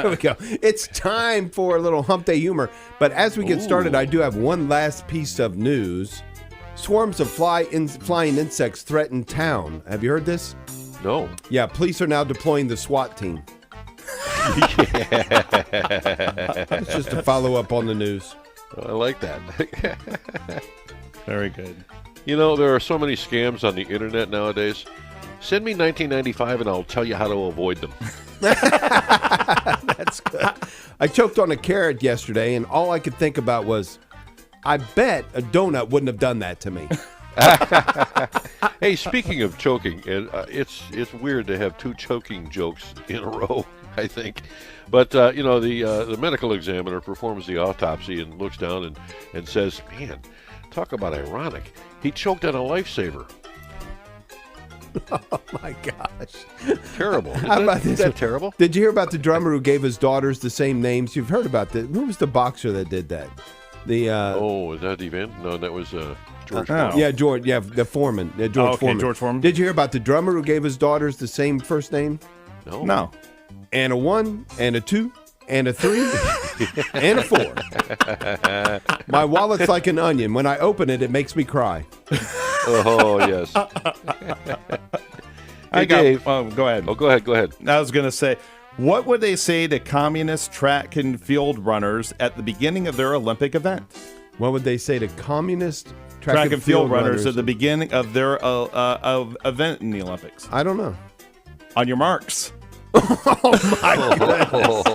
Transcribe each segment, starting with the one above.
There we go. It's time for a little Hump Day humor. But as we get started, I do have one last piece of news. Swarms of flying insects threaten town. Have you heard this? No. Yeah, police are now deploying the SWAT team. It's just a follow-up on the news. I like that. Very good. You know, there are so many scams on the internet nowadays. Send me 1995 and I'll tell you how to avoid them. That's good. I choked on a carrot yesterday, and all I could think about was, I bet a donut wouldn't have done that to me. Hey, speaking of choking, it's weird to have two choking jokes in a row, I think. But, the medical examiner performs the autopsy and looks down and says, man, talk about ironic. He choked on a lifesaver. Oh, my gosh. Terrible. Is that terrible? Did you hear about the drummer who gave his daughters the same names? You've heard about that. Who was the boxer that did that? Is that the event? No, that was George Foreman. Yeah, George. Yeah, the Foreman. George Foreman. George Foreman. Did you hear about the drummer who gave his daughters the same first name? No. And a 1, and a 2, and a 3, and a 4. My wallet's like an onion. When I open it, it makes me cry. Oh, yes. Dave. Go ahead. Oh, go ahead. I was going to say, what would they say to communist track and field runners at the beginning of their Olympic event? What would they say to communist track and field runners at the beginning of their event in the Olympics? I don't know. On your marks. Oh, my goodness.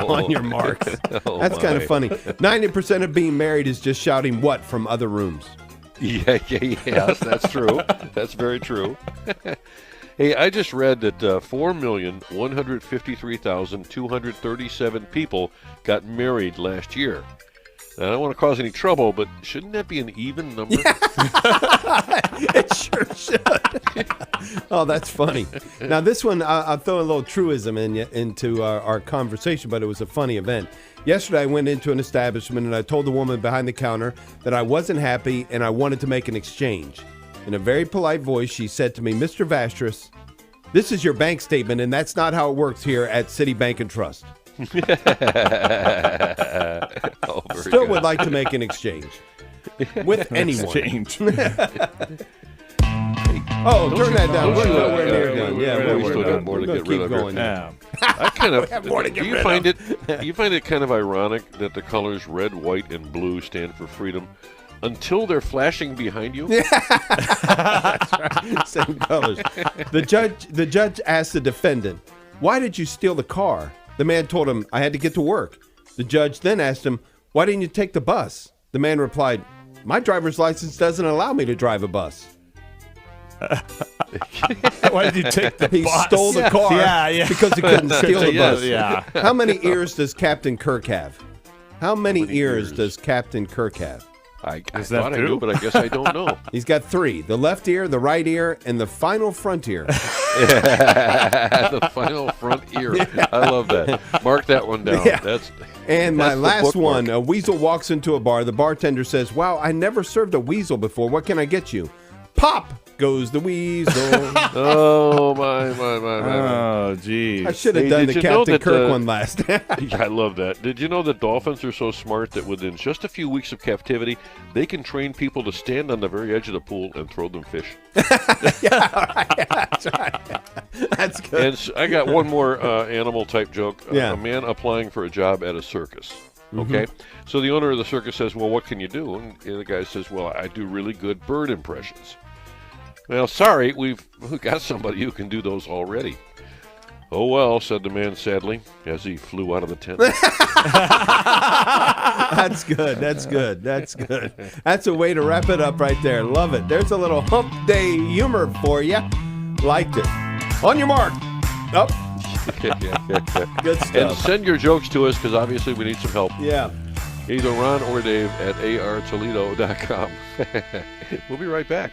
On your marks. That's kind of funny. 90% of being married is just shouting what from other rooms. Yes, that's true. That's very true. Hey, I just read that 4,153,237 people got married last year. Now, I don't want to cause any trouble, but shouldn't that be an even number? It sure should. Oh, that's funny. Now, this one, I'll throw a little truism into our conversation, but it was a funny event. Yesterday, I went into an establishment, and I told the woman behind the counter that I wasn't happy and I wanted to make an exchange. In a very polite voice, she said to me, Mr. Vastris, this is your bank statement, and that's not how it works here at City Bank and Trust. Still would like to make an exchange with anyone. Exchange. Turn that down. We're nowhere near done. Yeah, we still got more to get rid of here. Yeah. I kind of. Do you find it kind of ironic that the colors red, white, and blue stand for freedom until they're flashing behind you? That's right. Same colors. The judge asked the defendant, "Why did you steal the car?" The man told him, "I had to get to work." The judge then asked him, "Why didn't you take the bus?" The man replied, "My driver's license doesn't allow me to drive a bus." Why did you take the He bus? stole the car because he couldn't steal the bus. Yeah. How many ears does Captain Kirk have? How many ears does Captain Kirk have? I thought I knew, but I guess I don't know. He's got 3. The left ear, the right ear, and the final front ear. The final front ear. I love that. Mark that one down. Yeah. And my last one, a weasel walks into a bar. The bartender says, "Wow, I never served a weasel before. What can I get you?" Pop goes the weasel. Oh, my. Oh, geez. I should have done the Captain Kirk one last. Yeah, I love that. Did you know that dolphins are so smart that within just a few weeks of captivity, they can train people to stand on the very edge of the pool and throw them fish? That's right. That's good. And I got one more animal-type joke. Yeah. A man applying for a job at a circus. Okay? So the owner of the circus says, "Well, what can you do?" And the guy says, "Well, I do really good bird impressions." "Well, sorry, we've got somebody who can do those already." "Oh, well," said the man sadly, as he flew out of the tent. That's good. That's good. That's good. That's a way to wrap it up right there. Love it. There's a little Hump Day humor for you. Liked it. On your mark. Up. Good stuff. And send your jokes to us, because obviously we need some help. Yeah. Either Ron or Dave at artoledo.com. We'll be right back.